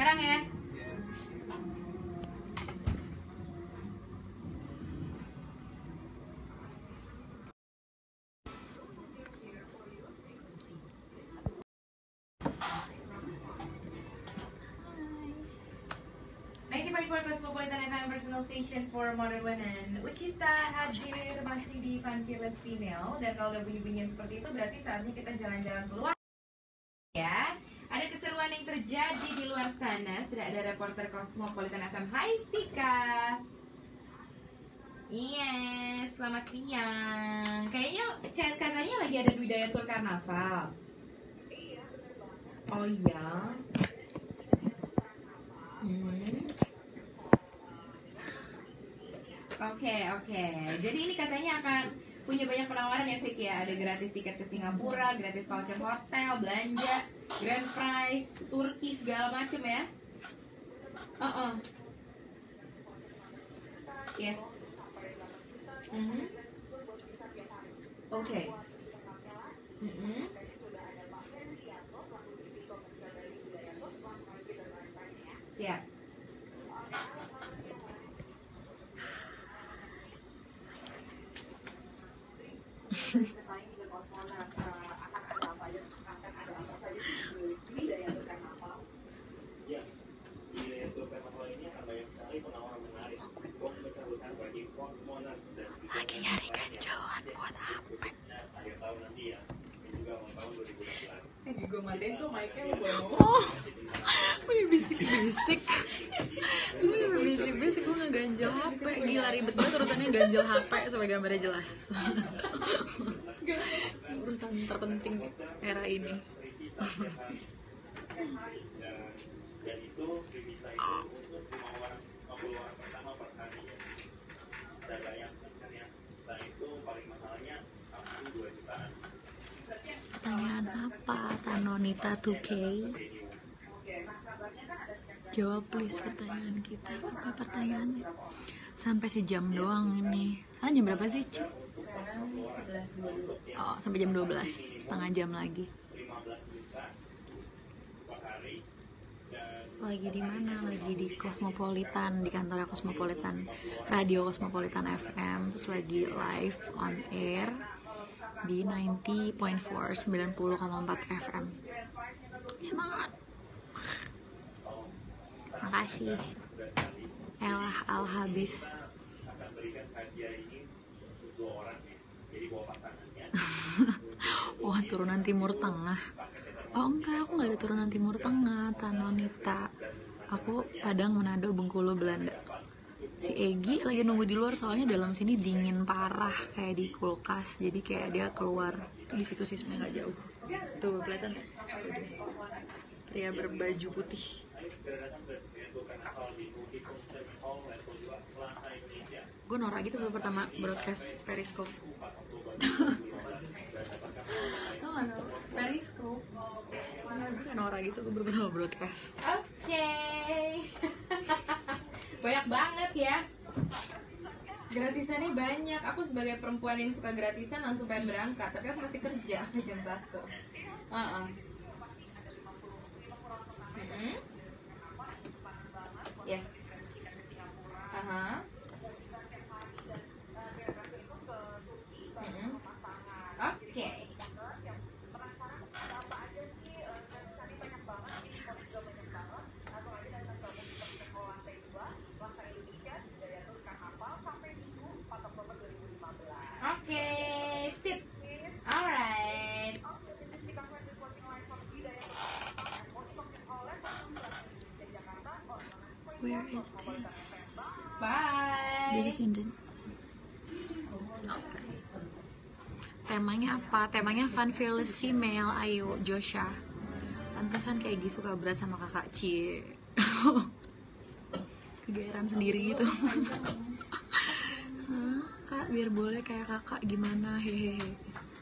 sekarang ya. Cosmopolitan FM Personal Station for Modern Women. Ucita hadir masih di Fun Fearless Female. Dan kalau udah bunyi-bunyian seperti itu berarti saatnya kita jalan-jalan keluar ya. Ada keseruan yang terjadi di luar sana. Sudah ada reporter Cosmopolitan FM. Hai Vika. Yes, selamat siang. Kayaknya katanya lagi ada Dwi Daya Tour Karnaval. Oh iya. Oke. Jadi ini katanya akan punya banyak penawaran ya, Vicky ya. Ada gratis tiket ke Singapura, gratis voucher hotel, belanja, grand prize, Turki, segala macem ya. Yes. Oke. Siap. Lagi nyari ganjalan buat apa? Oh, punya bisik-bisik. Gue bisik-bisik, gue ngeganjel HP. Gila ribet banget urusannya ganjel HP sampai gambarnya jelas. Urusan terpenting era ini. Pertanyaan apa? Tanonita 2K. Jawab please pertanyaan kita. Apa pertanyaannya? Sampai sejam doang ini. Sekarang jam berapa sih? Oh, sampai jam 12, setengah jam lagi. Lagi di mana? Lagi di Cosmopolitan, di kantornya Cosmopolitan, Radio Cosmopolitan FM. Terus lagi live on air di 90.4, 90,4 FM. Semangat. Makasih. Elah al-habis. Wah, turunan Timur Tengah. Oh enggak, aku gak ada turunan Timur Tengah, Tanonita. Aku Padang, Manado, Bengkulu, Belanda. Si Egi lagi nunggu di luar soalnya dalam sini dingin parah kayak di kulkas. Jadi kayak dia keluar. Itu di situ sih sebenarnya gak jauh. Tuh kelihatan ya? Pria berbaju putih. Gue norak gitu baru pertama broadcast Periscope. Periscope. Gue norak gitu, gue baru pertama broadcast. Oke. Banyak banget ya. Gratisannya banyak. Aku sebagai perempuan yang suka gratisan langsung pengen berangkat. Tapi aku masih kerja jam 1. Yes. Oke. Oke, sip. Alright. Where is this? Bye. This is Indian. Okay. Temanya apa? Temanya Fun Fearless Female. Ayo, Josha. Pantesan kayak Gi suka berat sama kakak Cie. Kegeeran sendiri gitu. Kak, biar boleh kayak kakak gimana? Hehehe.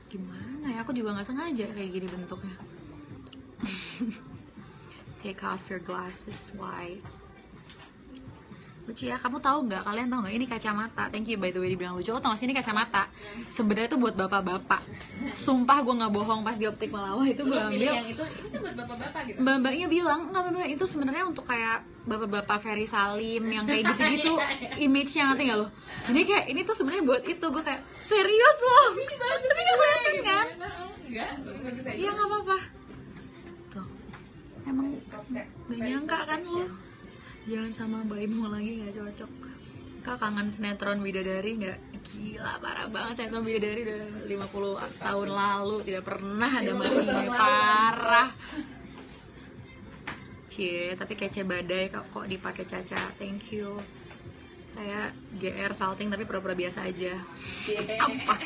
Gimana ya? Aku juga nggak sengaja kayak gini bentuknya. Take off your glasses. Why? lucu ya. Kamu tahu nggak, kalian tahu nggak ini kacamata? Thank you by the way dibilang lucu. Lo tau gak sih ini kacamata sebenarnya itu buat bapak-bapak. Sumpah gue nggak bohong, pas di Optik Melawah itu gue ambil yang itu buat bapak-bapak gitu. mbak-mbaknya bilang nggak bener, itu sebenarnya untuk kayak bapak-bapak Ferry Salim yang kayak gitu-gitu image-nya, ngerti nggak lo? Ini kayak ini tuh sebenarnya buat itu. Gue kayak serius loh, tapi nggak kelihatan kan? Enggak, Iya nggak apa-apa. Tuh emang nggak nyangka kan lo. Jangan sama Mbak Imo lagi, nggak cocok. Kak kangen sinetron Bidadari nggak? Gila parah banget, sinetron Bidadari udah 50 tahun lalu tidak pernah ada matinya, parah. Cie, tapi kece badai kok dipakai Caca. Thank you. Saya GR salting tapi pura-pura biasa aja. Sampah.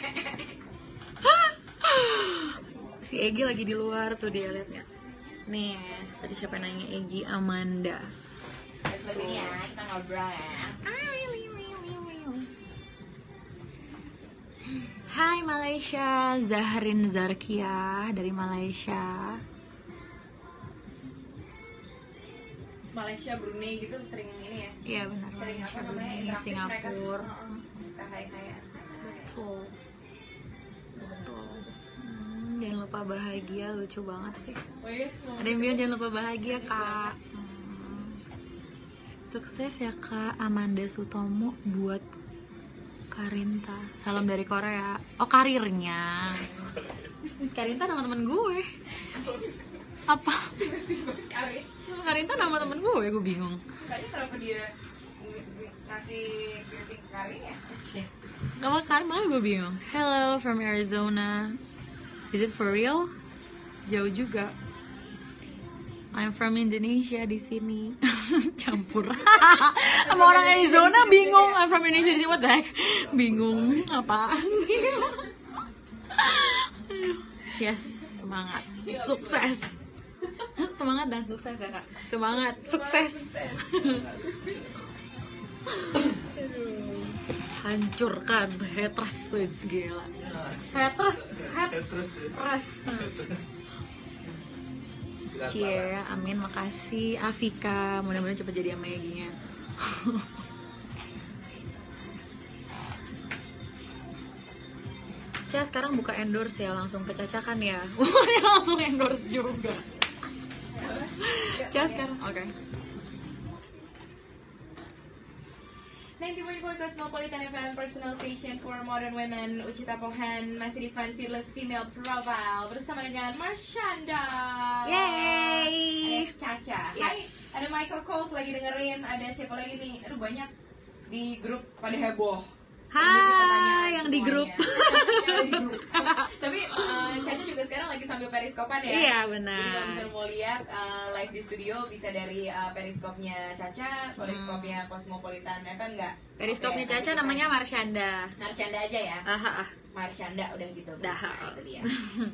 Si Egi lagi di luar tuh, dia lihat nggak? Nih, tadi siapa nanya? Egi Amanda. Terus ini ya, kita ngobrol ya. Hai Malaysia, Zahrin Zarkia dari Malaysia. Malaysia, Brunei gitu sering ini ya. Iya benar, Sering Malaysia, apa namanya? Brunei, Interaktif Singapura. mereka. Hai-haian. Betul. Betul. Jangan lupa bahagia, lucu banget sih. Oh iya. Ada yang bilang jangan lupa bahagia, Kak. Sukses ya Kak Amanda Sutomo buat Karinta. Salam dari Korea. Oh, karirnya. Karinta nama temen gue. Apa? Karinta nama temen gue bingung. Kayaknya kenapa dia ngasih greeting ke Karin ya? Gak makan, malah gue bingung. Hello from Arizona. Is it for real? Jauh juga. I'm from Indonesia di sini. Campur. Sama orang Arizona bingung. I'm from Indonesia di sini, what the heck? Bingung apaan sih? Yes, semangat. Sukses. Semangat dan sukses ya Kak. Semangat, sukses. Hancurkan haters, gila. Haters. Cie, amin, makasih Afika, mudah-mudahan cepat jadi sama Eginya. Caca sekarang buka endorse ya, langsung ke Caca kan ya. Langsung endorse juga. Caca sekarang, oke. 90.4 Cosmopolitan FM Personal Station for Modern Women. Ucita Pohan masih di Fun Fearless Female Profile bersama dengan Marshanda. Yay! Ada Caca. Yes. Hai, ada Michael Coles lagi dengerin. Ada siapa lagi nih? Aduh banyak di grup pada heboh. Hai, yang di grup. Tapi Caca juga sekarang lagi sambil periskopan ya. Iya Jadi kalau benar. misalnya mau lihat live di studio bisa dari periskopnya Caca, periskopnya Cosmopolitan FM nggak? Periskopnya Oke, Caca namanya Marshanda. Marshanda aja ya. Ah. Marshanda udah gitu. Dah. Nah, itu dia.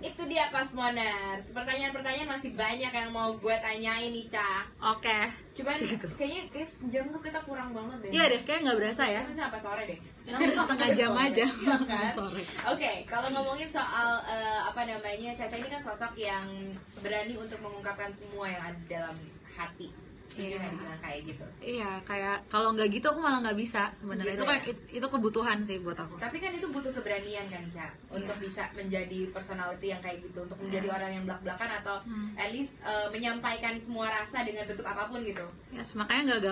Itu dia Cosmoners. Pertanyaan-pertanyaan masih banyak yang mau gue tanyain nih, Ca. Oke. Cuman Gitu. kayaknya guys jam tuh kita kurang banget deh. Iya deh, kayak nggak berasa ya. Kita sampai sore deh. Sekarang udah setengah jam aja. Iya kan? Sore. Oke, kalau ngomongin soal apa namanya, Caca ini kan sosok yang berani untuk mengungkapkan semua yang ada dalam hati. Setuju nggak dibilang kayak gitu? Iya, kayak kalau nggak gitu aku malah nggak bisa sebenarnya. Gitu Itu kan ya? itu kebutuhan sih buat aku. Tapi kan itu butuh keberanian kan, Ca, untuk bisa menjadi personality yang kayak gitu, untuk menjadi orang yang belak-belakan atau at least menyampaikan semua rasa dengan bentuk apapun gitu. Yes, makanya nggak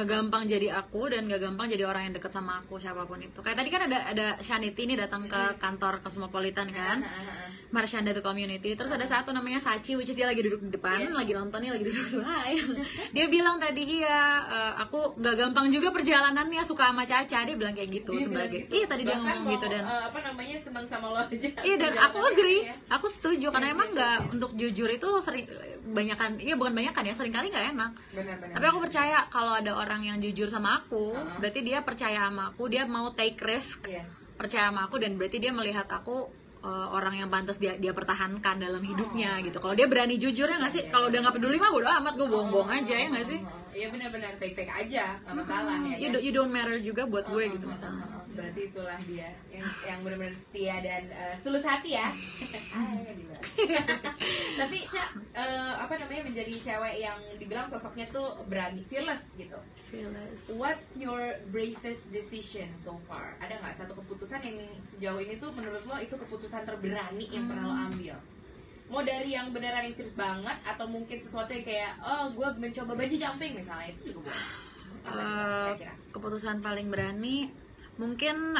gampang jadi aku dan nggak gampang jadi orang yang deket sama aku siapapun itu. Kayak tadi kan ada Shanity ini datang ke kantor Cosmopolitan kan, Marshanda the Community. Terus ada satu namanya Sachi, which is dia lagi duduk di depan, lagi nonton nih, lagi duduk hai. Dia bilang tadi aku nggak gampang juga perjalanannya, suka sama Caca. Dia bilang kayak gitu sebagai. Iya tadi dia ngomong gitu dan. Apa namanya senang sama lo aja. Iya dan aku agree, aku setuju karena emang nggak untuk jujur itu sering banyakan, iya bukan banyakan ya, sering kali nggak enak. Benar-benar. Tapi aku percaya kalau ada orang yang jujur sama aku, berarti dia percaya sama aku, dia mau take risk, percaya sama aku dan berarti dia melihat aku orang yang pantas dia pertahankan dalam hidupnya gitu. Kalau dia berani jujur ya nggak sih? Kalau udah nggak peduli mah bodo amat, gue bohong-bohong aja ya nggak sih? Iya benar-benar fake-fake aja, nggak masalah ya. You don't matter juga buat gue gitu misalnya. Berarti itulah dia yang benar-benar setia dan tulus hati ya. Tapi Cak, apa namanya, menjadi cewek yang dibilang sosoknya tuh berani, fearless gitu. Fearless. What's your bravest decision so far? Ada nggak satu keputusan yang sejauh ini tuh menurut lo itu keputusan terberani yang pernah lo ambil? Mau dari yang beneran yang serius banget, atau mungkin sesuatu yang kayak, oh gue mencoba bungee jumping misalnya, itu juga boleh. Keputusan paling berani mungkin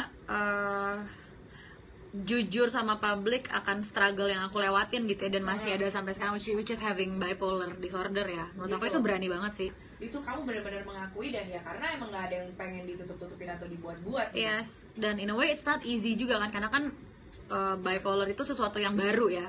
jujur sama publik akan struggle yang aku lewatin gitu ya, dan masih ada sampai sekarang, which is having bipolar disorder ya. Menurut aku itu berani banget sih. Itu kamu benar-benar mengakui, dan ya karena emang gak ada yang pengen ditutup-tutupin atau dibuat-buat gitu. Yes, dan in a way it's not easy juga kan, karena kan bipolar itu sesuatu yang baru ya.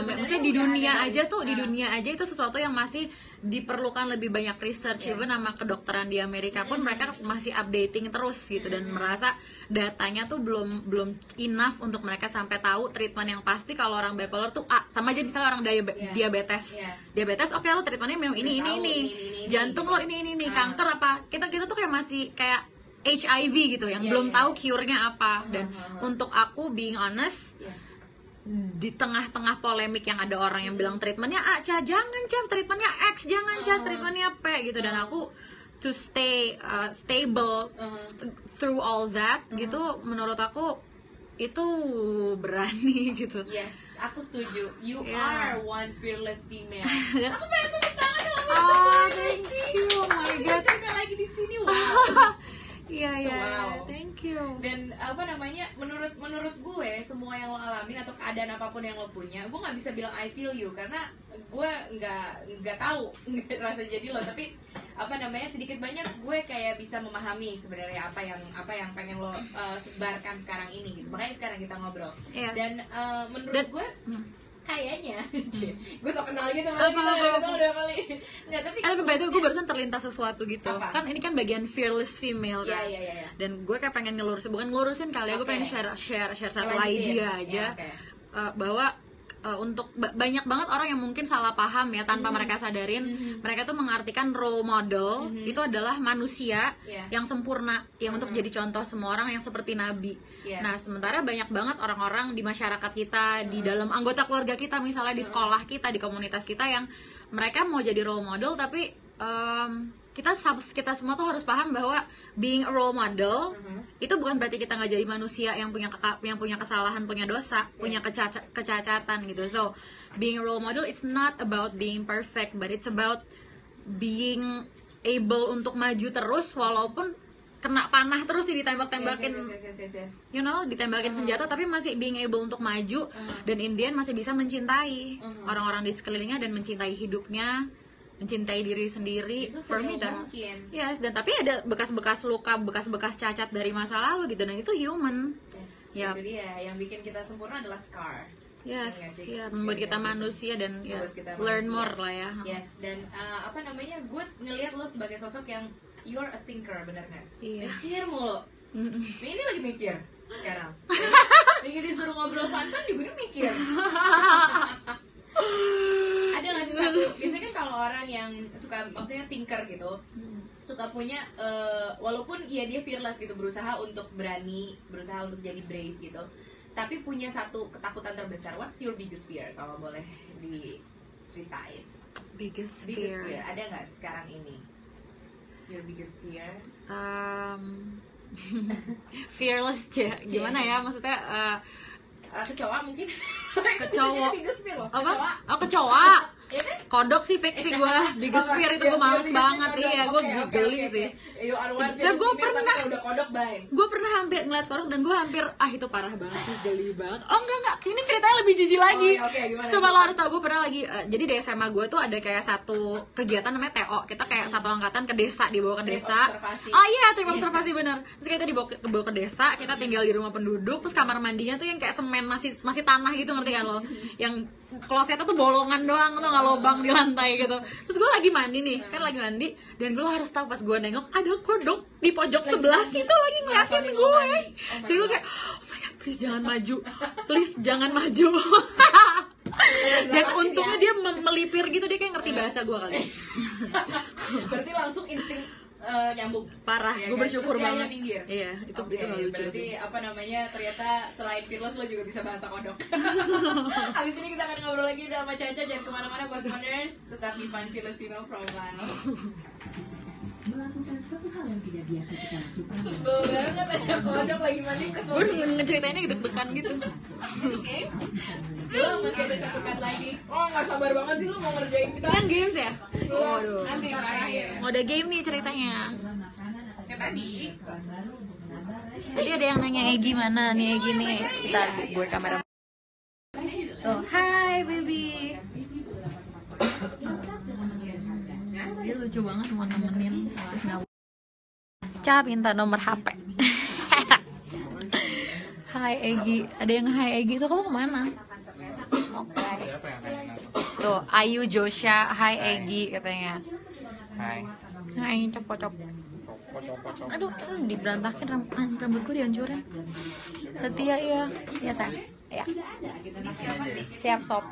Maksudnya di dunia aja tuh, di dunia aja itu sesuatu yang masih diperlukan lebih banyak research. Even nama kedokteran di Amerika pun mereka masih updating terus gitu, dan merasa datanya tuh belum enough untuk mereka sampai tahu treatment yang pasti kalau orang bipolar tuh sama aja misalnya orang diabetes. Diabetes oke, lo treatmentnya memang ini. Jantung lo ini. Kanker apa? Kita tuh kayak masih kayak HIV gitu yang belum tahu cure-nya apa. Dan untuk aku being honest, di tengah-tengah polemik yang ada orang yang bilang treatmentnya A, jangan treatmentnya X, jangan treatmentnya P gitu, dan aku to stay stable through all that gitu, menurut aku itu berani gitu. Yes, aku setuju. You are one fearless female. Aku pengen tepuk tangan dong. Thank you. Oh my god. Sampai lagi di sini. Wow. Iya, thank you. Dan apa namanya, menurut gue semua yang lo alamin atau keadaan apapun yang lo punya, gue nggak bisa bilang I feel you karena gue nggak tahu rasa jadi lo, tapi apa namanya, sedikit banyak gue kayak bisa memahami sebenarnya apa yang pengen lo sebarkan sekarang ini gitu. Makanya sekarang kita ngobrol. Dan menurut gue kayaknya gue sok kenal gitu malah kita ketemu udah kali nggak, tapi by the way gue barusan terlintas sesuatu gitu. Kan ini kan bagian fearless female kan. Dan gue kayak pengen bukan ngelurusin kali ya, gue pengen share satu idea aja bahwa untuk banyak banget orang yang mungkin salah paham ya tanpa mereka sadarin, mereka tuh mengartikan role model itu adalah manusia yang sempurna yang untuk jadi contoh semua orang yang seperti nabi. Nah sementara banyak banget orang-orang di masyarakat kita, di dalam anggota keluarga kita, misalnya di sekolah kita, di komunitas kita, yang mereka mau jadi role model, tapi kita semua tuh harus paham bahwa being a role model itu bukan berarti kita nggak jadi manusia yang punya kesalahan, punya dosa, punya kecacatan gitu. So being a role model, it's not about being perfect, but it's about being able untuk maju terus walaupun kena panah terus sih, ditembak-tembakin, you know, ditembakin senjata, tapi masih being able untuk maju, dan in the end masih bisa mencintai orang-orang di sekelilingnya dan mencintai hidupnya, mencintai diri sendiri. For me that, yes. Dan tapi ada bekas-bekas luka, bekas-bekas cacat dari masa lalu gitu, dan itu human. Itu dia yang bikin kita sempurna adalah scar. Yes, membuat kita manusia dan learn more lah ya. Yes, dan apa namanya, gue ngelihat lo sebagai sosok yang you're a thinker, bener nggak? Mikir mulu. Ini lagi mikir sekarang. Mikir disuruh ngobrol santai juga dia mikir. Ada nggak sih satu, biasanya kan kalau orang yang suka, maksudnya thinker gitu, suka punya walaupun ya dia fearless gitu, berusaha untuk berani, berusaha untuk jadi brave gitu, tapi punya satu ketakutan terbesar. What's your biggest fear, kalau boleh diceritain? Biggest fear ada nggak sekarang ini? Your biggest fear? Fearless gimana ya, maksudnya kecoa mungkin. Kecoa apa? Kecoa. Ya kan? Kodok sih fix sih gue. Biggest fear itu gue males banget. Iya, gue geli sih. Saya gue pernah hampir ngeliat kodok, dan gue hampir itu parah banget sih, geli banget. Enggak, ini ceritanya lebih jijik lagi. Coba lo harus tau, gue pernah lagi jadi di SMA gue tuh ada kayak satu kegiatan namanya TO. Kita kayak satu angkatan ke desa, dibawa ke desa. Trip observasi bener. Terus kita dibawa ke desa, kita tinggal di rumah penduduk, terus kamar mandinya tuh yang kayak semen, masih tanah gitu, ngerti kan lo? Yang klosetnya tuh bolongan doang, tuh nggak lubang di lantai gitu. Terus gue lagi mandi nih, dan gue harus tahu, pas gue nengok ada kodok di pojok sebelah situ lagi ngeliatin gue. Jadi gue kayak, oh my god, please jangan maju. Dan untungnya dia melipir gitu, dia kayak ngerti bahasa gue kali. Berarti langsung insting nyambung. Parah, Ya gue kan? bersyukur Terus dia banget. minggir. Iya, itu Oke, nggak lucu berarti, sih. apa namanya, ternyata selain fearless lo juga bisa bahasa kodok. Habis ini kita akan ngobrol lagi sama Caca, jangan kemana-mana buat Smoders, tetap di Fun Fearless Female Profile. Melakukan satu hal yang tidak biasa kita lakukan. Sebel banget ada kodok lagi mandi kesel. Gue ngeceritainnya deg-degan gitu. Oke. Belum, masih ada satu cut lagi. Oh, nggak sabar banget sih lo mau ngerjain kita. Kan games ya? Waduh. Nanti terakhir. Mode game nih ceritanya. Yang tadi. Tadi ada yang nanya Egi mana nih, Egi nih. Kita gue kamera. Oh, hai baby. Dia lucu banget mau nemenin terus nggak. Ca minta nomor HP. Hai Egi, ada yang hai Egi tuh, kamu kemana? Oke. Tuh Ayu Josha, hai Egi katanya. Hai copot. Aduh, diberantakin rambut gue dihancurin. Setia ya, ya sayang. Ya. Siap sob.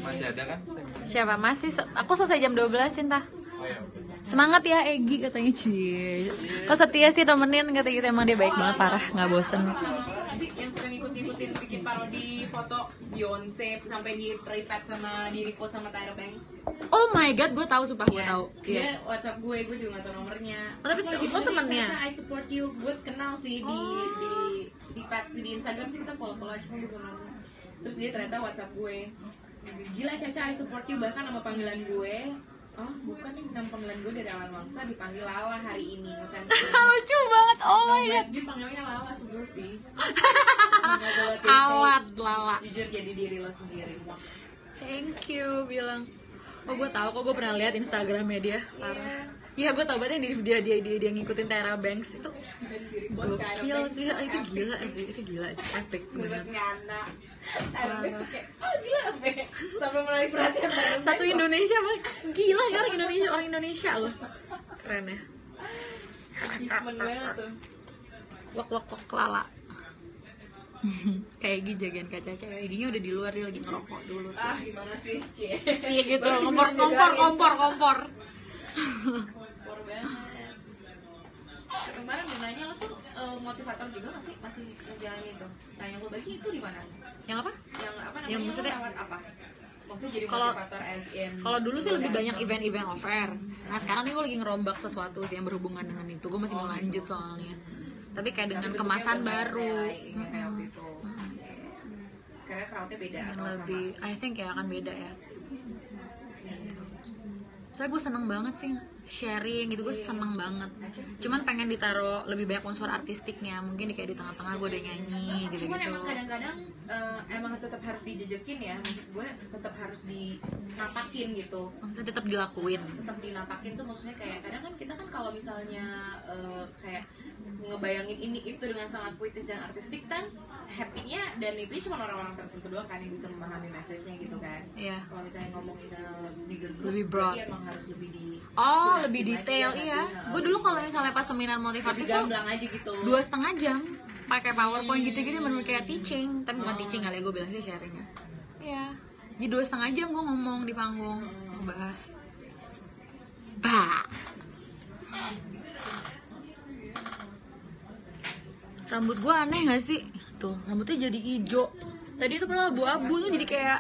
Masih ada kan? Siapa? Masih, aku selesai jam 12 Cinta. Semangat ya Egi katanya. Cie. Kok setia sih temenin, kata gitu. Emang dia baik banget, parah, nggak bosen. Yang suka ngikut-ngikutin bikin parodi foto Beyonce sampai di repeat sama di repost sama Tyra Banks. Oh my god, gue tahu, sumpah gue tahu. Dia WhatsApp gue juga gak tahu nomornya. Oh, tapi itu temennya. Caca, I support you. Gue kenal sih di Instagram sih, kita follow aja, cuma gue kenal. Terus dia ternyata WhatsApp gue. Gila Caca, I support you, bahkan nama panggilan gue. Oh, bukan nih, nama panggilan gue dari Alan Wangsa dipanggil Lala hari ini. Lucu banget, oh my god. Dia panggilnya Lala sebel sih. Alat Lala. Jujur jadi diri lo sendiri. Thank you bilang. Oh gue tahu kok, gue pernah lihat Instagramnya dia. Parah. Iya gue tahu banget dia ngikutin Tyra Banks itu. Gokil sih, itu gila sih, epic banget. Tyra Banks kayak, oh gila sampai menarik perhatian Tyra Banks. Satu Indonesia, gila ya orang Indonesia loh. Keren ya. Achievement banget tuh. Wok lala. Kayak Egi jagain Kak Caca, Eginya udah di luar, dia lagi ngerokok dulu. Ah gimana sih, Cie Gitu, kompor. Kompor banget. Kemarin dia nanya lo tuh motivator juga nggak sih, masih ngejalanin tuh? Nah yang lo bagi itu di mana? Yang apa? Yang apa namanya? Yang maksudnya lo lewat apa? Maksudnya jadi Kalau- motivator as in. Kalau dulu sih lebih banyak event-event offer. Nah sekarang nih gue lagi ngerombak sesuatu sih yang berhubungan dengan itu. Gue masih mau lanjut soalnya. Tapi kayak dengan Tapi kemasan bentuknya baru. bukan kayak waktu itu. Karena crowdnya beda Yang atau lebih, I think ya akan beda ya. Soalnya gue seneng banget sih sharing gitu, gue seneng banget. Cuman pengen ditaruh lebih banyak unsur artistiknya, mungkin kayak di tengah-tengah gue udah nyanyi Cuman gitu-gitu. emang kadang-kadang emang tetap harus dijejekin ya, maksud gue tetap harus dinapakin gitu. Maksudnya tetap dilakuin. Tetap dinapakin tuh maksudnya kayak kadang kan kita kan kalau misalnya kayak ngebayangin ini itu dengan sangat puitis dan artistik kan happy-nya, dan itu cuma orang-orang tertentu doang kan yang bisa memahami message-nya gitu kan. Iya. Kalau misalnya ngomongin bigger group, Lebih broad. berarti emang harus lebih di Oh, jelasin lebih aja, detail, nggak iya. sih? Gue dulu kalau misalnya pas seminar motivasi lebih tuh gamblang aja gitu. 2,5 jam pakai PowerPoint gitu-gitu, bener kayak teaching, tapi bukan teaching kali ya, gue bilang sih sharingnya. Iya. Jadi 2,5 jam gue ngomong di panggung, ngebahas. Bah. Rambut gue aneh gak sih? Tuh, rambutnya jadi hijau. Tadi itu pernah abu-abu tuh jadi kayak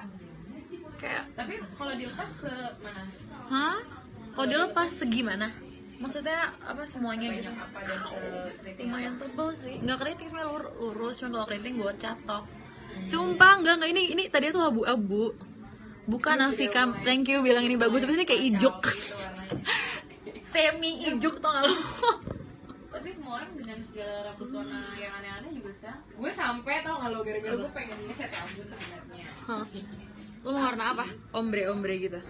Tapi kalau dilepas mana? hah? Kalau dilepas segimana? Maksudnya apa semuanya gitu? Banyak apa dan sekeriting Lumayan apa? tebel sih. Nggak keriting sebenarnya, lurus, cuma kalau keriting buat catok. Sumpah enggak ini tadi tuh abu-abu. Bukan Afika, thank you bilang ini bagus, tapi ini kayak ijuk. Gitu warnanya. Semi ijuk tau gak lo? Tapi semua orang dengan segala rambut warna yang aneh-aneh juga sekarang. Gue sampai tau gak lo, gara-gara gue pengen ngecat rambut sebenarnya. Lo mau warna apa? Ombre gitu.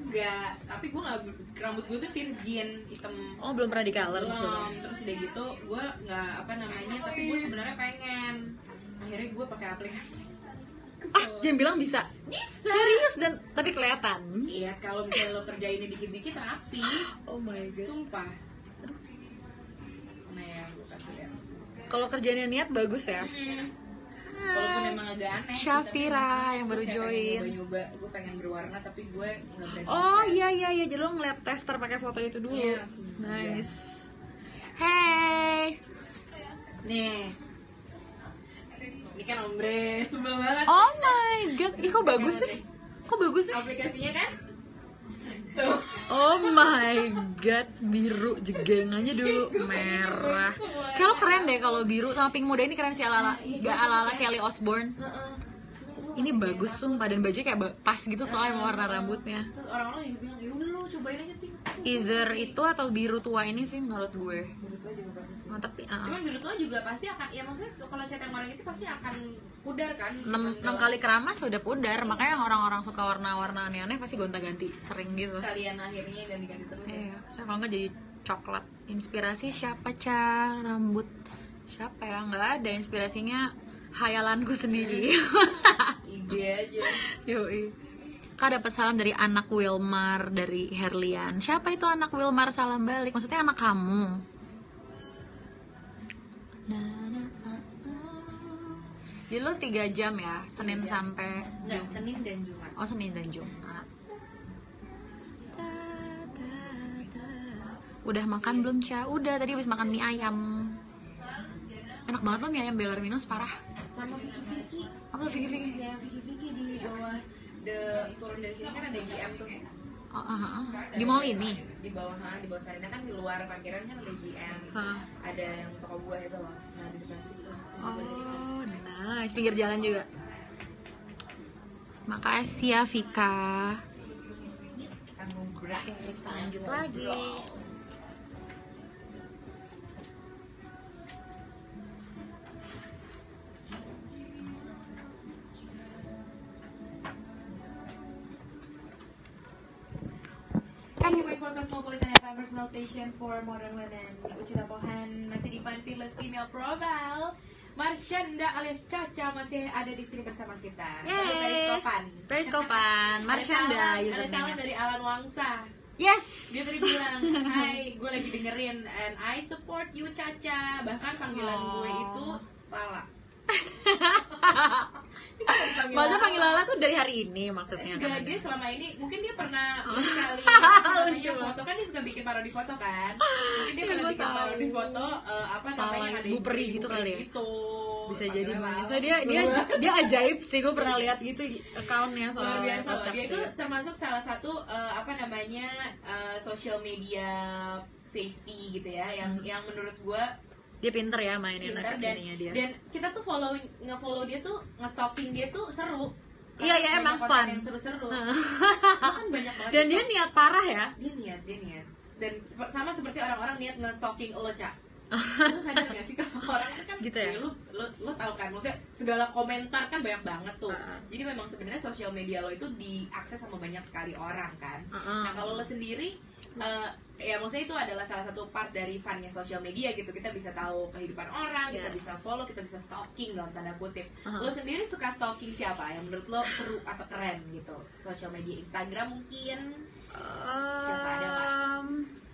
Enggak, tapi gue gak, rambut gue tuh virgin, hitam. Oh, belum pernah di color Belum, maksudnya. terus udah gitu gue nggak apa namanya, tapi gue sebenarnya pengen. Akhirnya gue pakai aplikasi. Ah, jangan bilang bisa. Serius dan tapi kelihatan. Iya, kalau misalnya lo kerjainnya dikit-dikit rapi. Oh my god. Sumpah. Nah ya, gue kasih lihat. Kalau kerjanya niat bagus ya. Walaupun emang agak aneh sih, Syafira tapi maksudnya yang gue baru kayak join. pengen nyoba, gue pengen berwarna tapi gue nggak berani. Oh nge-chat. iya, jadi lo ngeliat tester pakai foto itu dulu. Yes. Nice. Hey. Nih, ini kan ombre, sebel banget. Oh my god, ih kok bagus sih? Kok bagus sih? Aplikasinya kan? Tuh. Oh my god, biru jegengannya dulu merah. Kayak lo keren deh kalau biru sama pink muda ini keren sih ala-ala. Gak ala-ala Kelly Osbourne. Ini bagus sumpah dan bajunya kayak pas gitu soalnya sama warna rambutnya. Terus orang-orang juga bilang, ya udah lu cobain aja pink. Either itu atau biru tua ini sih menurut gue. Biru tua juga bagus sih. Oh, tapi Cuman biru tua juga pasti akan, ya maksudnya kalau cat yang orang itu pasti akan pudar kan. 6 kali keramas udah pudar, makanya yang orang-orang suka warna-warna aneh-aneh pasti gonta-ganti sering gitu. Sekalian akhirnya ganti-ganti terus. Iya, saya kalau nggak jadi coklat. Inspirasi siapa, Ca? Rambut siapa ya? Nggak ada inspirasinya, hayalanku sendiri. Ide aja. Yoi. Kak dapat salam dari anak Wilmar dari Herlian. Siapa itu anak Wilmar? Salam balik. Maksudnya anak kamu. Jadi lo 3 jam ya, Senin sampai Enggak, Senin dan Jumat. Oh, Senin dan Jumat. Udah makan belum, Ca? Udah, tadi habis makan mie ayam. Enak banget loh mie ayam Bellarminos, parah. Sama Vicky. Apa tuh Vicky? Ya Vicky di bawah turun dari sini kan ada GM tuh. Oh, di mall ini? Di bawah Sarina kan, di luar parkiran kan ada GM. Ada yang toko buah itu loh. Nah, di depan situ. Oh, nice. Pinggir jalan juga. Makasih ya, Vika. Oke, kita lanjut lagi. Thank you for Cosmopolitan FM Personal Station for Modern Women. Ucita Pohan masih di Fun Fearless Female Profile. Marsyanda alias Caca masih ada di sini bersama kita. Yeay. Periskopan, Marsyanda Ada salam username-nya. dari Alan Wangsa. Yes. Dia tadi bilang, "Hai, gue lagi dengerin and I support you Caca." Bahkan panggilan gue itu Lala. Masa panggil Lala tuh dari hari ini maksudnya kan? Enggak, dia selama ini mungkin dia pernah sekali Lucu foto kan, dia suka bikin parodi foto kan. Mungkin dia pernah Gua bikin tahu. parodi foto apa namanya, ada Bu Peri gitu kali ya? gitu. Bisa Panggil jadi Lala. banget. So dia ajaib sih, gue pernah lihat gitu account-nya luar soal biasa loh. kocak Dia sih. itu termasuk salah satu apa namanya social media safety gitu ya, yang menurut gue Dia pinter ya mainin pintar, dan ininya dia. dan kita tuh nge-follow dia tuh, nge-stalking dia tuh seru. Iya, ya, Banyak emang konten fun. yang seru-seru. Kan banyak banget. Dan dia niat parah ya. Dia niat. Dan sama seperti orang-orang niat nge-stalking lo, Cak. Lu sadar gak sih kalau orang kan Gitu ya? lo tau kan, maksudnya segala komentar kan banyak banget tuh. Uh-uh. Jadi memang sebenarnya sosial media lo itu diakses sama banyak sekali orang kan. Uh-uh. Nah, kalau lo sendiri ya maksudnya itu adalah salah satu part dari funnya sosial media gitu. Kita bisa tahu kehidupan orang, kita Yes. bisa follow, kita bisa stalking dalam tanda kutip. Uh-huh. Lo sendiri suka stalking siapa yang menurut lo seru atau keren gitu? Sosial media, Instagram mungkin, siapa ada nggak?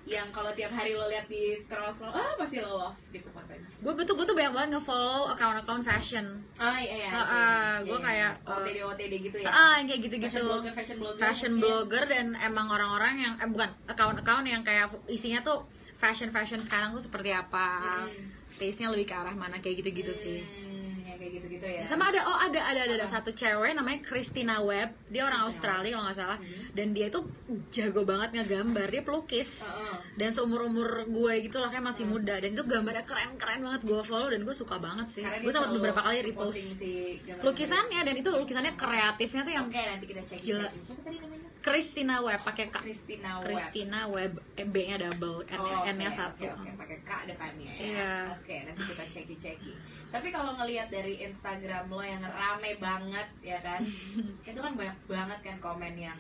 Yang kalau tiap hari lo lihat di scroll pasti lo love gitu fotonya. Gue tuh banyak banget nge-follow account fashion. Iya. Gue kayak OTD gitu ya. yang kayak gitu-gitu. Fashion blogger. Fashion mungkin. blogger, dan emang orang-orang yang bukan account yang kayak isinya tuh fashion sekarang tuh seperti apa, taste-nya lebih ke arah mana, kayak gitu-gitu sih. Ya kayak gitu-gitu ya. Sama ada satu cewek namanya Christina Webb, dia orang Australia kalau nggak salah, dan dia tuh jago banget ngegambar, dia pelukis, dan seumur gue gitu lah, kayak masih muda, dan itu gambarnya keren banget, gue follow dan gue suka banget sih. Karena dia Gue sempat selalu beberapa kali posting repost si gambar-gambar. lukisannya, dan itu lukisannya kreatifnya tuh yang Oke, nanti kita cek. Gila. Siapa tadi namanya? Christina Webb pakai K. Christina Webb. B-nya double, N-nya satu. Oke, pakai K depannya ya. Iya. Oke, nanti kita ceki. Tapi kalau ngelihat dari Instagram lo yang rame banget ya kan, itu kan banyak banget kan komen yang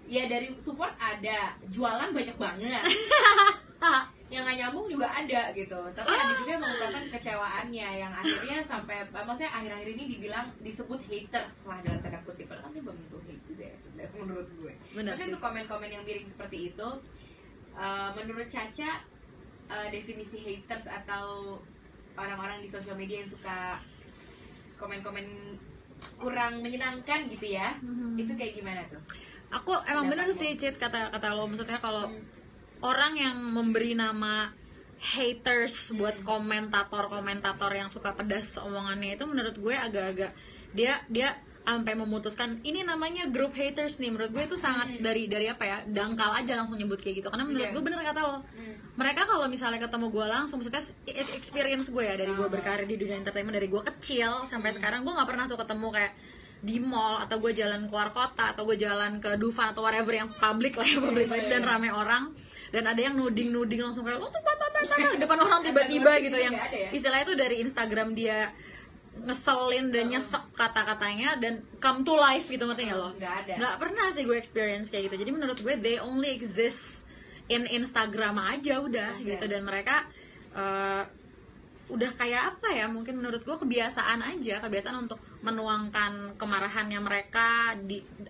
ya dari support ada, jualan banyak banget. Yang nggak nyambung juga ada gitu. Tapi ada juga yang mengungkapkan kecewaannya yang akhirnya sampai maksudnya akhir-akhir ini disebut haters lah dalam tanda kutip. Padahal kan dia belum tentu hate juga ya sebenarnya menurut gue. Benar Tapi sih. untuk komen-komen yang miring seperti itu, menurut Caca definisi haters atau orang-orang di sosial media yang suka komen-komen kurang menyenangkan gitu ya. Itu kayak gimana tuh? Aku emang bener sih Cid kata lo, maksudnya kalau orang yang memberi nama haters buat komentator yang suka pedas omongannya itu, menurut gue agak-agak dia sampai memutuskan ini namanya grup haters nih. Menurut gue itu sangat dari apa ya, dangkal aja langsung nyebut kayak gitu, karena menurut gue bener kata lo, mereka kalau misalnya ketemu gue langsung, maksudnya experience gue ya dari gue berkarir di dunia entertainment dari gue kecil sampai sekarang, gue nggak pernah tuh ketemu kayak di mall atau gue jalan keluar kota atau gue jalan ke Dufan atau whatever yang public lah ya, public place dan rame orang, dan ada yang nuding langsung kayak lo tuh apa depan orang tiba-tiba gitu, yang istilahnya tuh dari Instagram dia ngeselin dan nyesek kata-katanya dan come to life gitu, ngerti nggak lo? Nggak pernah sih gue experience kayak gitu. Jadi menurut gue they only exist in Instagram aja udah gitu, dan mereka udah kayak apa ya, mungkin menurut gue kebiasaan untuk menuangkan kemarahannya mereka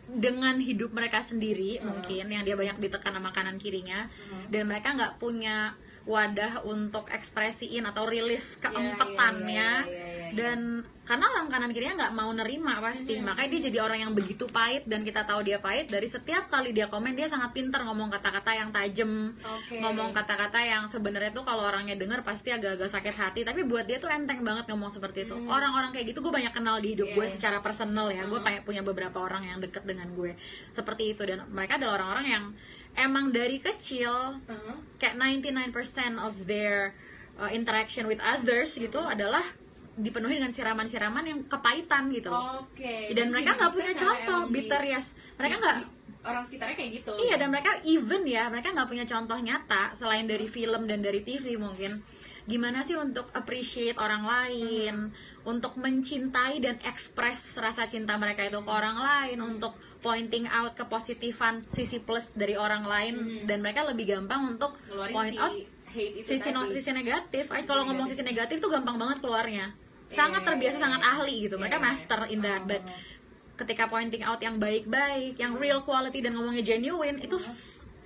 dengan hidup mereka sendiri, mungkin yang dia banyak ditekan sama kanan kirinya, dan mereka nggak punya wadah untuk ekspresiin atau rilis keempetannya, dan karena orang kanan kirinya nggak mau nerima pasti, makanya dia jadi orang yang begitu pahit, dan kita tahu dia pahit dari setiap kali dia komen. Dia sangat pintar ngomong kata-kata yang tajam, ngomong kata-kata yang sebenarnya tuh kalau orangnya dengar pasti agak-agak sakit hati, tapi buat dia tuh enteng banget ngomong seperti itu. Orang-orang kayak gitu gue banyak kenal di hidup gue secara personal ya, gue punya beberapa orang yang deket dengan gue seperti itu, dan mereka adalah orang-orang yang emang dari kecil kayak 99% of their interaction with others gitu adalah dipenuhi dengan siraman-siraman yang kepahitan gitu. Dan mereka nggak punya contoh, bitter yes. Mereka nggak, orang sekitarnya kayak gitu. Iya, dan mereka mereka nggak punya contoh nyata selain dari film dan dari TV mungkin. Gimana sih untuk appreciate orang lain, untuk mencintai dan ekspres rasa cinta mereka itu ke orang lain, untuk pointing out kepositifan sisi plus dari orang lain, dan mereka lebih gampang untuk point out sisi negatif. Kalau ngomong sisi negatif tuh gampang banget keluarnya, sangat terbiasa, sangat ahli gitu, mereka master in that. But ketika pointing out yang baik-baik, yang real quality dan ngomongnya genuine, itu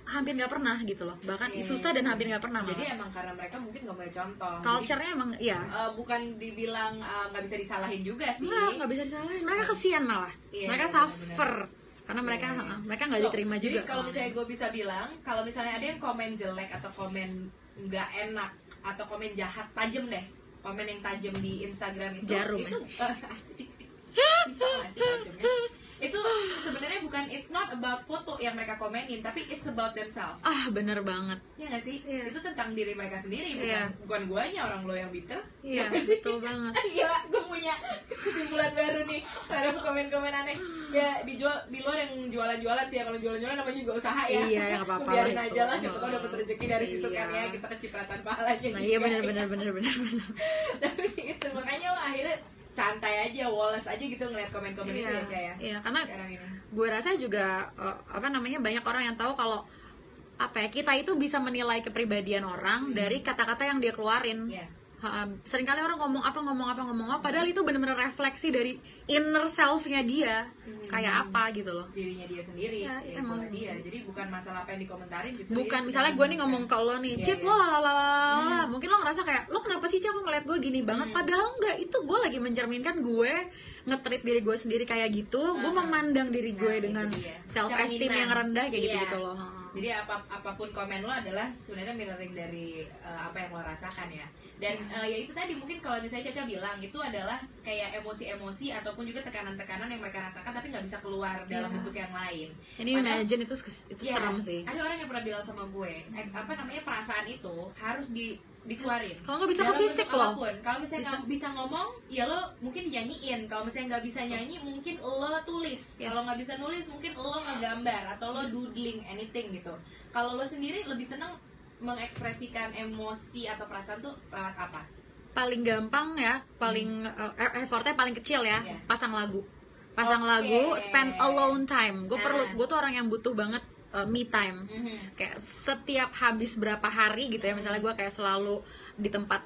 hampir nggak pernah gitu loh, bahkan susah dan hampir nggak pernah. Jadi emang karena mereka mungkin nggak punya contoh, culture-nya emang bukan dibilang nggak bisa disalahin juga sih, nggak bisa disalahin, mereka kesian malah, mereka suffer karena mereka nggak diterima juga. Jadi kalau misalnya gue bisa bilang, kalau misalnya ada yang komen jelek atau komen nggak enak atau komen jahat, tajam deh, komen yang tajam di Instagram itu, jarum itu itu sebenarnya bukan, it's not about foto yang mereka komenin, tapi it's about themselves. Bener banget ya nggak sih? Itu tentang diri mereka sendiri, bukan guanya, orang lo yang bitter. Betul banget. Gila, gue punya kesimpulan baru nih. Ada komen-komen aneh ya, di luar yang jualan-jualan sih ya. Kalau jualan-jualan namanya juga usaha ya. Nggak apa-apa, biarin aja lah, siapa tau dapet rezeki dari situ kan ya, kita kecipratan pahalanya. Nah iya, bener. Tapi itu makanya lo akhirnya santai aja, woles aja gitu ngeliat komen-komen itu ya, Caya. Iya, karena gue rasa juga banyak orang yang tahu kalau kita itu bisa menilai kepribadian orang dari kata-kata yang dia keluarin. Seringkali orang ngomong apa, padahal itu benar-benar refleksi dari inner self-nya dia, kayak apa gitu loh, dirinya dia sendiri. Emang dia, jadi bukan masalah apa yang dikomentarin, justru bukan misalnya gue nih ngomong ke lo nih, Cid lo mungkin lo ngerasa kayak lo kenapa sih Cid aku ngeliat gue gini banget, padahal enggak, itu gue lagi mencerminkan gue nge-treat diri gue sendiri kayak gitu, gue memandang diri gue dengan self esteem yang rendah kayak gitu loh. Jadi apapun komen lo adalah sebenarnya mirroring dari apa yang lo rasakan ya. Dan ya itu tadi, mungkin kalau misalnya Caca bilang itu adalah kayak emosi-emosi ataupun juga tekanan-tekanan yang mereka rasakan tapi nggak bisa keluar dalam bentuk yang lain. Ini imagine itu serem sih. Ada orang yang pernah bilang sama gue, perasaan itu harus dikeluarin. Kalau nggak bisa ke fisik loh. Kalau misalnya nggak bisa ngomong, ya lo mungkin nyanyiin. Kalau misalnya nggak bisa nyanyi, mungkin lo tulis. Kalau nggak bisa nulis, mungkin lo ngegambar atau lo doodling anything gitu. Kalau lo sendiri lebih seneng mengekspresikan emosi atau perasaan tuh lewat apa? Paling gampang ya, paling effortnya paling kecil ya, pasang lagu, spend alone time. Gue tuh orang yang butuh banget me time. Kayak setiap habis berapa hari gitu ya, misalnya gue kayak selalu di tempat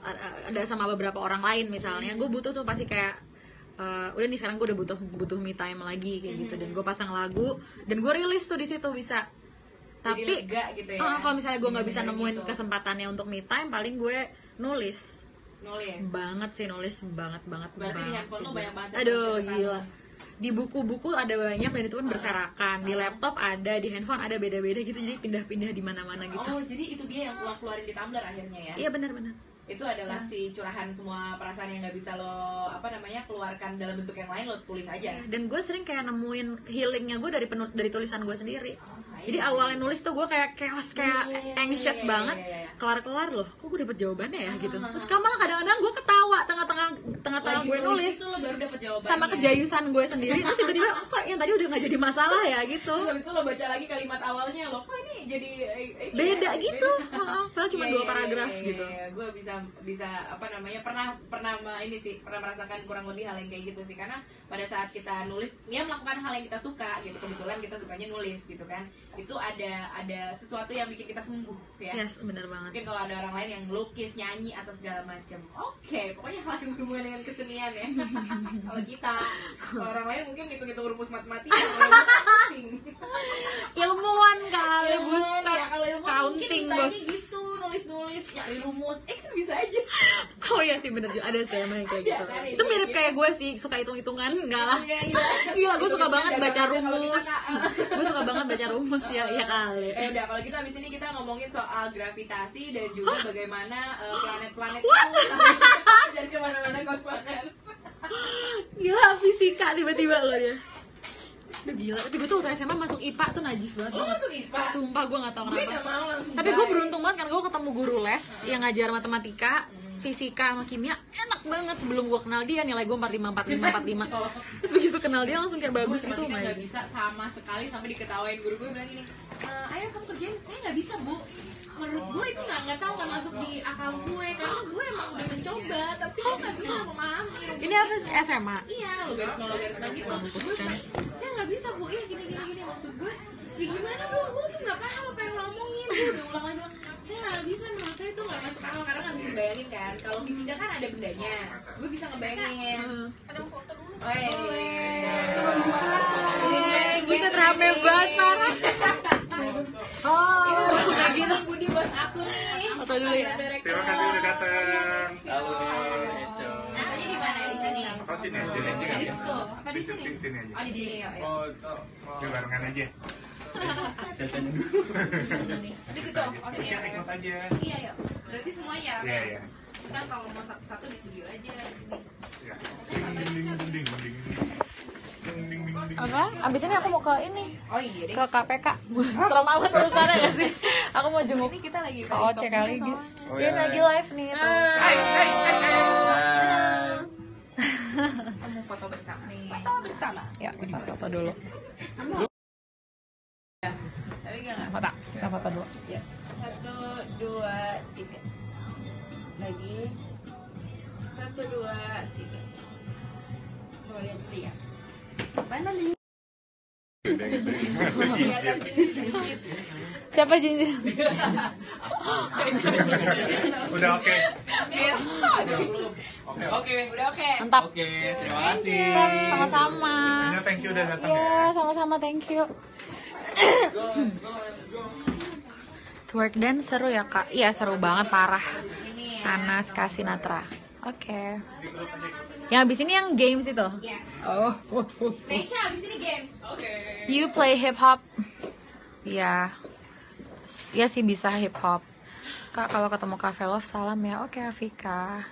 ada sama beberapa orang lain misalnya, gue butuh tuh pasti kayak udah nih sekarang gue udah butuh me time lagi kayak gitu, dan gue pasang lagu dan gue rilis tuh di situ bisa. Jadi lega gitu ya. Kalau misalnya gue nggak bisa nemuin kesempatannya untuk me time, paling gue nulis. Nulis. Banget sih nulis, banget Berarti di handphone sih lo gua. banyak banget Aduh catatan. gila. Di buku-buku ada banyak dan itu pun berserakan. Di laptop ada, di handphone ada beda-beda gitu. Jadi pindah-pindah di mana-mana gitu. Oh, jadi itu dia yang lo keluarin di Tumblr akhirnya ya? Iya benar-benar. Itu adalah si curahan semua perasaan yang nggak bisa lo keluarkan dalam bentuk yang lain, lo tulis aja. Dan gue sering kayak nemuin healingnya gue dari tulisan gue sendiri. Jadi awalnya nulis tuh gue kayak chaos, kayak anxious banget. Kelar-kelar loh, kok gue dapet jawabannya ya gitu. Terus malah kadang-kadang gue ketawa tengah-tengah gue nulis itu lo baru dapet jawabannya. sama kejayusan gue sendiri. Terus tiba-tiba kok yang tadi udah nggak jadi masalah ya gitu. Terus habis itu lo baca lagi kalimat awalnya, lo kok ini jadi Beda gitu. Padahal cuma 2 paragraf gitu. Gue bisa pernah merasakan kurang lebih hal yang kayak gitu sih, karena pada saat kita nulis ya melakukan hal yang kita suka gitu, kebetulan kita sukanya nulis gitu kan, itu ada sesuatu yang bikin kita sembuh ya. Yes, bener banget. Mungkin kalau ada orang lain yang melukis, nyanyi atau segala macam, oke, pokoknya hal yang berhubungan dengan kesenian ya. Kalau orang lain mungkin hitung-hitung rumus matematika, pusing. Ilmuwan kali, buset. Ya, kalau ilmu Counting, mungkin bos. gitu, nulis nyari rumus, kan bisa aja. Oh iya sih bener juga, ada sih emang yang kayak Ada, gitu. kan, Itu mirip kayak gue sih, suka hitung-hitungan, enggak lah. Gila, gue suka banget baca rumus. Gue suka banget baca rumus ya kali. Udah, kalau gitu abis ini kita ngomongin soal gravitasi dan juga bagaimana planet-planet itu dan kemana-mana kosmonaut. Gila, fisika tiba-tiba loh ya. Aduh gila, tapi gue tuh waktu SMA masuk IPA tuh najis banget. Lo masuk IPA? Sumpah gue gak tau Gue kenapa. gak mau langsung. Tapi gue beruntung banget karena gue ketemu guru les yang ngajar matematika, fisika sama kimia, enak banget. Sebelum gue kenal dia nilai gue 45. Terus begitu kenal dia langsung kayak bagus gitu. Matematika gak bisa sama sekali, sampai diketawain guru gue bilang gini, ayo kamu kerjain. Saya gak bisa, Bu. Menurut gue itu nggak tahu, nggak masuk di akal gue, karena gue emang udah mencoba tapi gue nggak bisa memahami. Ini apa sih, SMA? Iya, logaritma gitu. Gue kayak, saya nggak bisa, Bu. Iya gini maksud gue. Ya gimana, Bu? Gue tuh nggak paham apa yang lo omongin. Gue udah ulang lagi bilang, saya nggak bisa, menurut saya itu nggak masuk akal, karena nggak bisa dibayangin kan. Kalau fisika kan ada bendanya, gue bisa ngebayangin. Ada foto dulu. Oh iya. Bisa rame banget parah. Oh, kayak gini Budi bos aku nih. Foto dulu ya. Terima kasih udah datang. Halo Eco. Namanya di mana? Di sini. Oh sini aja Di kan? situ. Apa di sini? Di sini aja. Oh di sini ya. Foto. Ya barengan aja. Cacanya dulu. Di situ. Oh sini ya. Ikut aja. Iya ya. Berarti semuanya. Iya iya. Kita kalau mau satu-satu di studio aja di sini. Ya. Ding. Apa? Abis ini aku mau ke ini, Oh iya deh. ke KPK. Serem amat urusannya gak sih? Aku mau jenguk. Ini kita lagi Oh, cek kali guys. Oh, Dia iya. lagi live nih tuh. Mau foto bersama nih. Foto bersama. Ya, kita foto dulu. Tapi enggak. Foto. Kita foto dulu. 1, 2, 3. Lagi. 1, 2, 3. Coba lihat dulu ya. Mana nih? Siapa Jinjin? Udah oke. Oke, udah oke. Mantap. Oke, terima kasih. Sama-sama. Pokoknya thank you udah datang Ya, ya. sama-sama, thank you. Twerk dance seru ya kak? Iya seru banget, parah. Ini ya. Anas Kasinatra. Oke. Yang abis ini yang games itu? Yes. Oh. Nesha, abis ini games. Oke. You play hip hop? Ya. Ya sih bisa hip hop. Kak kalau ketemu Cafe Love salam ya. Oke Afika.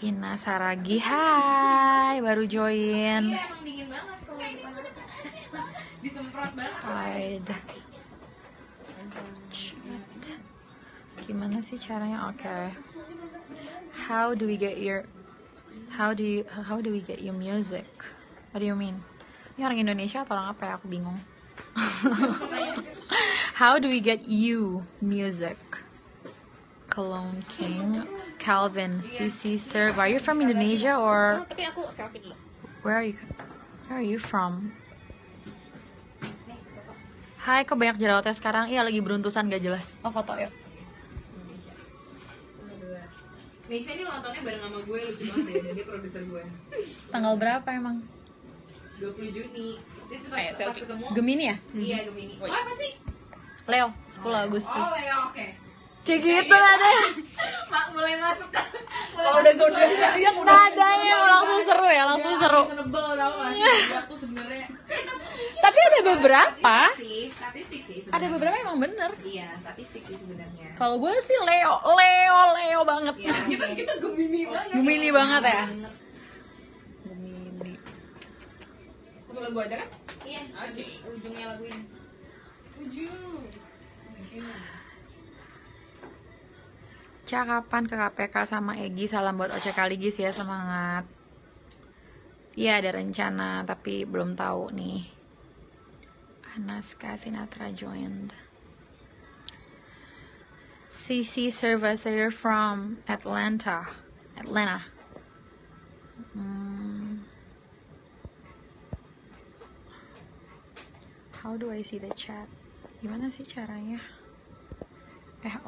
Ina Saragi, hai, baru join. Iya emang dingin banget kalau di panas. Disemprot banget. Hide. Chat. Gimana sih caranya? Oke. How do we get your music? What do you mean? Ini orang Indonesia atau orang apa ya? Aku bingung. How do we get you music? Cologne King, Calvin, Sisi, Serb. Are you from Indonesia or Tapi aku selfie dulu. where are you from? Hai, kok banyak jerawatnya sekarang? Iya, lagi beruntusan gak jelas. Oh, foto yuk. Nesha ini ulang tahunnya bareng sama gue, lucu banget ya, dia produser gue. Tanggal berapa emang? 20 Juni. Dia pas ketemu. Gemini ya? Iya, Gemini. Oh, apa sih? Leo, 10 Agustus. Oh, ya oke. Cek gitu ada. Mulai masuk kan. Kalau udah zodiak nadanya langsung seru ya, langsung seru. Senebel tau gak sih? Aku sebenarnya Tapi ada beberapa, statistik sih sebenarnya. ada beberapa emang bener. Iya, statistik sih sebenarnya. Kalau gue sih Leo banget. Iya, kita Gemini banget. Gemini banget ya. Banget. Gemini. Satu lagu aja kan? Iya. Aja. Ujungnya lagu ini. Ujung. Ca, kapan ke KPK sama Egi? Salam buat Oce Kaligis ya, semangat. Iya ada rencana tapi belum tahu nih. Anaska Sinatra joined. CC Cervasser from Atlanta. How do I see the chat? Gimana sih caranya?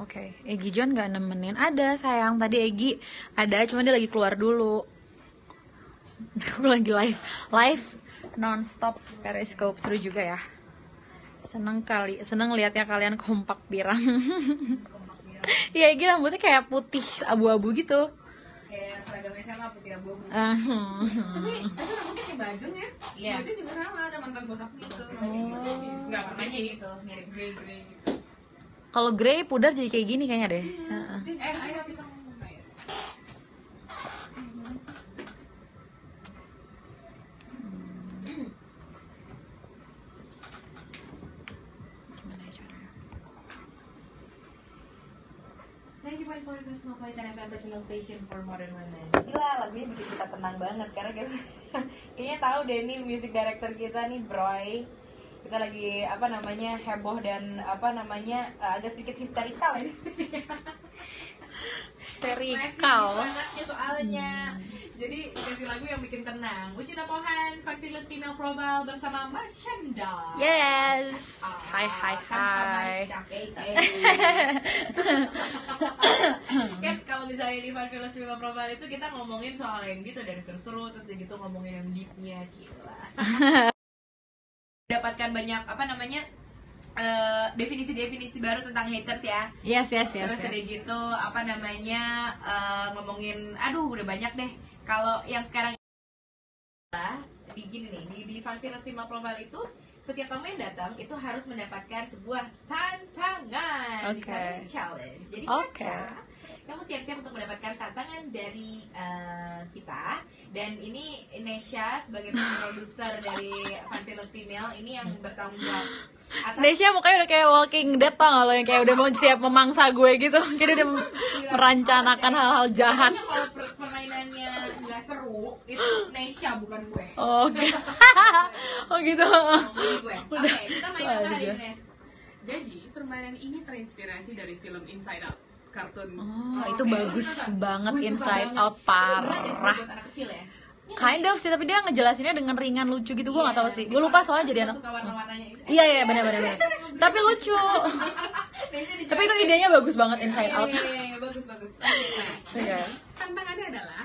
Oke. Egi John gak nemenin. Ada sayang, tadi Egi ada, cuman dia lagi keluar dulu. Aku lagi live non-stop Periscope, seru juga ya. Seneng liatnya kalian kompak pirang. Iya, Egi rambutnya kayak putih abu-abu gitu. Kayak seragam SMA putih abu-abu. Tapi rambutnya kayak Bajeng ya? Iya. Bajeng juga sama, ada mantan bos aku gitu. Enggak makanya gitu, mirip grey gitu. Kalau grey pudar jadi kayak gini kayaknya deh. Ayo kita ngomong aja. Gimana ya caranya? 90.4 Cosmopolitan FM Personal Station for Modern Women. Gila, lagunya bikin kita tenang banget karena kayaknya tahu deh nih music director kita nih Broy. Kita lagi heboh dan agak sedikit histerikal ini sih. Histerikal. Anaknya soalnya. Jadi dikasih lagu yang bikin tenang. Ucita Pohan, Fabulous Female Profile bersama Marshanda. Yes. Hai. Kan kalau misalnya di Fabulous Female Profile itu kita ngomongin soal yang gitu dari seru-seru, terus gitu ngomongin yang deepnya, cila. Dapatkan banyak definisi-definisi baru tentang haters ya. Yes. Terus udah gitu ngomongin udah banyak deh. Kalau yang sekarang gini nih di Fabulous Female Profile itu setiap tamu yang datang itu harus mendapatkan sebuah tantangan di Oke. challenge. Jadi Oke. Caca, kamu siap-siap untuk mendapatkan tantangan dari kita. Dan ini Nesha sebagai produser dari Fabulous Female ini yang bertanggung jawab atas Nesha mukanya udah kayak Walking Dead, tau gak lo, yang kayak udah mau siap memangsa gue gitu. Kayak dia udah merancanakan hal-hal jahat. Pokoknya kalau permainannya nggak seru itu Nesha bukan gue. Oh, oh gitu. Jadi gue. Oke, kita main apa hari ini, Nes? Jadi, permainan ini terinspirasi dari film Inside Out, kartun. Oh, itu bagus banget, Gue suka Inside banget. Out Berat ya sih parah. buat anak kecil ya. Kind of sih, tapi dia ngejelasinnya dengan ringan lucu gitu. Gue gak tahu sih. Gue lupa soalnya jadi anak. Suka warna-warnanya itu. Iya benar. Tapi lucu. Tapi itu idenya bagus banget, Inside Out. Iya, bagus. Iya. Tantangannya adalah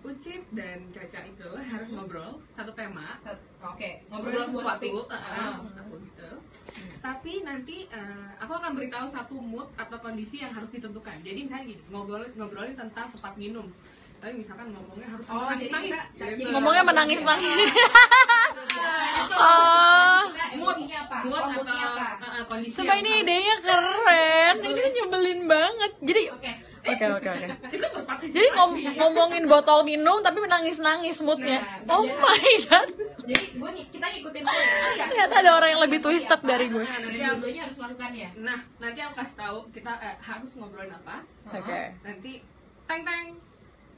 Ucip dan Caca itu harus ngobrol satu tema, Oke, ngobrol sesuatu, Ah. sesuatu gitu. Tapi nanti aku akan beritahu satu mood atau kondisi yang harus ditentukan. Jadi misalnya gini, ngobrolin tentang tempat minum. Tapi misalkan ngomongnya harus Oh, menangis-nangis. jadi Ngomongnya menangis-nangis. Oh. Emosinya apa? Mood Moodnya apa? atau kondisi. Sumpah yang ini harus- idenya keren. Ini nyebelin banget. Jadi Oke. Oke. Itu berpartisipasi. Jadi ngomongin botol minum tapi menangis-nangis moodnya. Nah, Oh my god. Jadi kita ngikutin gue ya. Ternyata ada orang yang lebih twisted dari gue. Nah, dan dua-duanya harus melakukannya. Nah, nanti aku kasih tahu kita harus ngobrolin apa. Oke. Nanti teng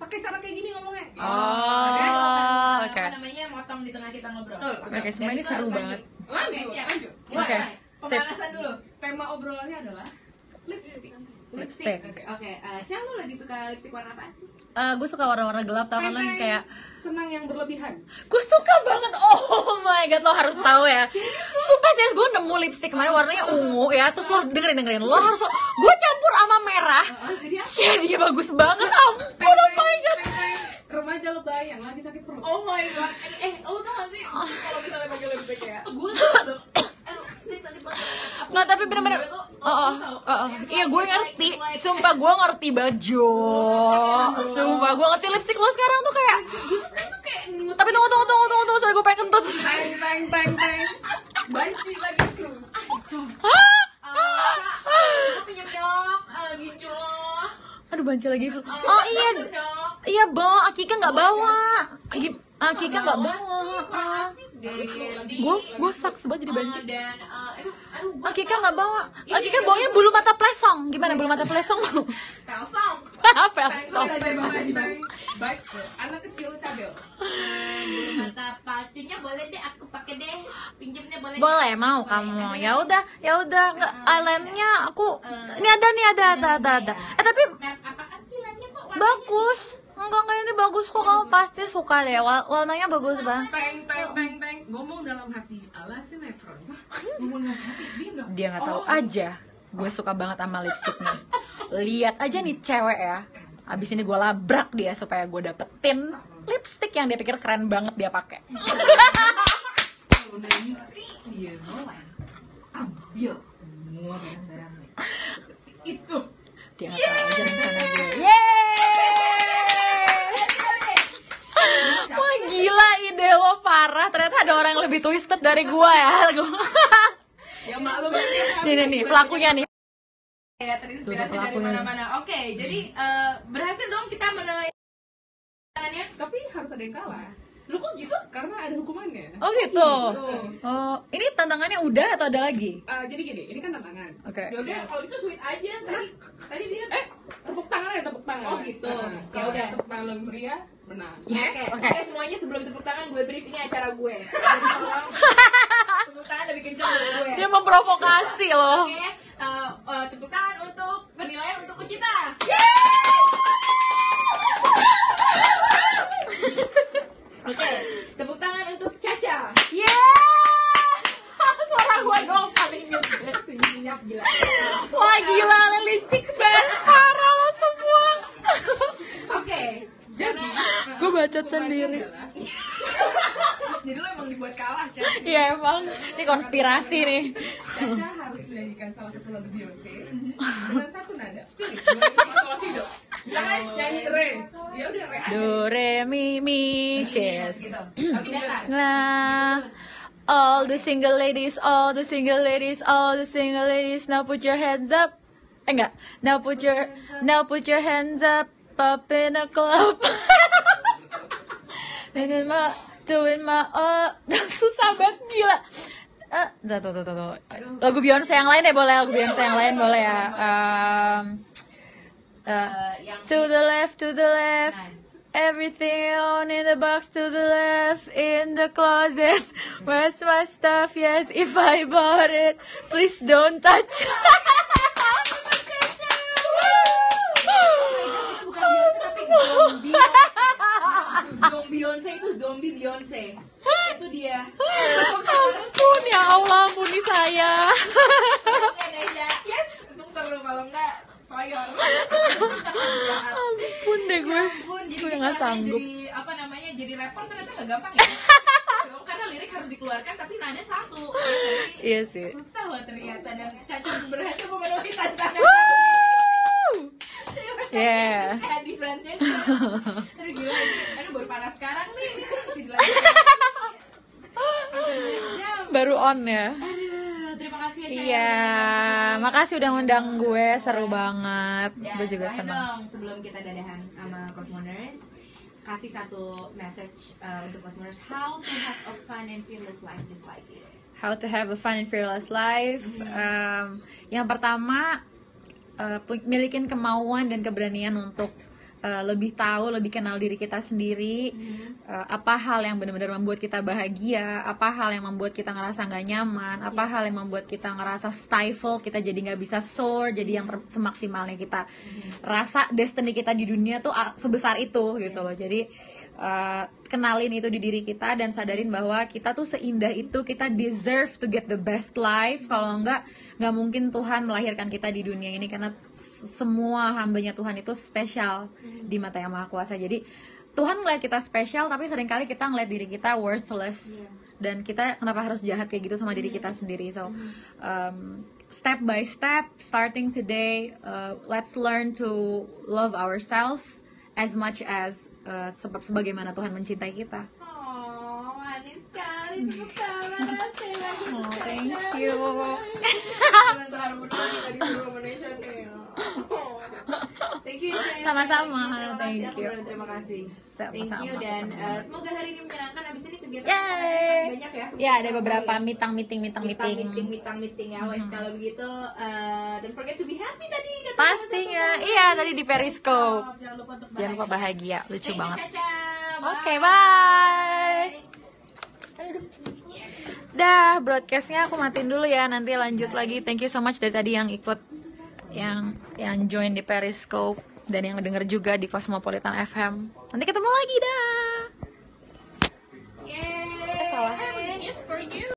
pakai cara kayak gini ngomongnya. Oh, oke. Motong di tengah kita ngobrol. Betul. Oke, semua ini seru banget. Lanjut. Mulai. Oke. Pemanasan dulu. Tema obrolannya adalah lipstick. Lipstick. Oke. Cang, lu lagi suka lipstick warna apaan sih? Gue suka warna-warna gelap, tau kan lo yang kayak senang yang berlebihan. gue suka banget. Oh my god, lo harus tahu ya. Sumpah serius, gue nemu lipstick kemarin warnanya ungu ya. Terus lo dengerin, lo harus gue campur sama merah. Jadi bagus banget. Ampun, oh my god. Remaja lebay yang lagi sakit perut. Oh my god. Lu tau gak sih kalau misalnya pakai lipstick ya? Gue tuh aduh, sakit banget. Nggak, tapi bener-bener Gue tuh Iya gue ngerti. Sumpah gue ngerti baju. Sumpah gue ngerti lipstick lo sekarang tuh kayak. Tapi tunggu. Soalnya gue pengen kentut. Teng. Banci lagi tuh. Pinjam dong, gitu loh. Aduh banci lagi. Oh iya. Iya Bang, Akika nggak bawa. Akika nggak bawa. Gue saks banget jadi banci. Dan Akika nggak bawa. Akika bawanya bulu mata plesong. Gimana bulu mata plesong? Pelsong. Plesong. Baik, anak kecil cadel. Mata pacunya boleh deh, aku pakai deh. Pinjamnya boleh. Boleh mau kamu. Ya udah nggak lemnya aku. Ini ada. Tapi Apaan sih lemnya kok? bagus. Enggak ini bagus kok, kamu pasti suka deh. Warnanya bagus banget. Teng. Ngomong dalam hati ala sinetron. Ngomong dalam hati Dia nggak tahu aja. Gue suka banget sama lipstiknya. Lihat aja nih cewek ya. Abis ini gue labrak dia supaya gue dapetin lipstik yang dia pikir keren banget dia pakai. dia Nolan ambil semua barang-barangnya itu. Dia nggak tahu aja rencana gue. Yeay! Wah gila, ide lo parah. Ternyata ada orang yang lebih twisted dari gue ya. Ya maklum Nih pelakunya nih. Ya terinspirasi Tuh, dari mana-mana. Oke, jadi berhasil dong kita menilai tangannya. tapi harus ada yang kalah Lu kok gitu? karena ada hukumannya. Oh gitu. Oh, ini tantangannya udah atau ada lagi? Jadi gini, ini kan tantangan. Oke. Ya udah, kalau itu sweet aja. Tadi dia Tepuk tangan. Oh, gitu. Ya Kalau udah. tepuk tangan lo meriah, menang. Yes. Oke, semuanya sebelum tepuk tangan gue brief, ini acara gue. Jadi tolong tepuk tangan lebih kencang dari gue. Dia memprovokasi loh. Oke, tepuk tangan untuk penilaian untuk Ucita. Oke, tepuk tangan untuk Caca. Suara gue doang paling gede. Senyap gila. Wah gila, licik banget. Parah lo semua. Oke, Jadi, Gue bacot sendiri. jadi lo emang dibuat kalah, Caca. Iya emang, ini konspirasi nih. Caca harus menyanyikan salah satu lagu Beyonce dengan satu nada. Pilih, do, re, mi, do. Jangan nyanyi re. Ya udah re aja. Do re mi ches. gitu. Lagu datar. Nah, all the single ladies, now put your hands up. Enggak, now put your hands up in a club. Doing my susah banget gila. Tuh. Lagu Beyonce yang lain deh boleh, ya. To the left, everything on in the box. To the left, in the closet. Where's my stuff? Yes, if I bought it, please don't touch. Beyonce itu zombie Beyonce. Itu dia. Ampun ya Allah, ampuni saya. Oke, Nesha. Yes. Untung seru, kalau enggak koyor. Ampun deh gue. Jadi Gue kita nggak sanggup. jadi rapper ternyata nggak gampang ya. Karena lirik harus dikeluarkan tapi nada satu. Jadi Iya sih. susah loh ternyata, dan Caca berhasil memenuhi tantangan. Yeah. Di brandnya. Aduh gila, ini baru panas sekarang nih. Ini masih dilanjut. Baru on ya. Aduh, terima kasih ya Caca. Iya, makasih udah ngundang gue, seru banget. Dan Gue juga terakhir senang. dong, sebelum kita dadahan sama Cosmoners, kasih satu message untuk Cosmoners, how to have a fun and fearless life just like you. How to have a fun and fearless life. Yang pertama, milikin kemauan dan keberanian untuk lebih tahu, lebih kenal diri kita sendiri. Apa hal yang benar-benar membuat kita bahagia, apa hal yang membuat kita ngerasa nggak nyaman, apa hal yang membuat kita ngerasa stifled, kita jadi nggak bisa soar, jadi yang semaksimalnya kita rasa destiny kita di dunia tuh sebesar itu gitu loh. Jadi kenalin itu di diri kita dan sadarin bahwa kita tuh seindah itu, kita deserve to get the best life. Kalau nggak mungkin Tuhan melahirkan kita di dunia ini, karena semua hambanya Tuhan itu spesial di mata Yang Maha Kuasa. Jadi Tuhan ngeliat kita spesial, tapi seringkali kita ngeliat diri kita worthless dan kita kenapa harus jahat kayak gitu sama diri kita sendiri. So step by step, starting today, let's learn to love ourselves as much as sebagaimana Tuhan mencintai kita. Oh, manis sekali. Tepuk tangan Asih lagi. Oh, thank you. Sebentar, berdua kita disuruh mention nih. Thank you. Jess. Sama-sama, Terima kasih, thank aku you. benar terima kasih. Thank Sama-sama, you dan sama-sama. semoga hari ini menyenangkan. Abis ini kegiatan Yay. masih banyak ya. Ya, ada beberapa meeting. meeting ya. Wes kalau begitu don't forget to be happy tadi kata Pastinya, iya tadi di Periscope. Jangan lupa untuk Jangan lupa bahagia, lucu Thank you, banget. Caca. Oke, bye. Dah, broadcastnya aku matiin dulu ya. Nanti lanjut lagi. Thank you so much dari tadi yang ikut, yang join di Periscope dan yang denger juga di Cosmopolitan FM. Nanti ketemu lagi dah.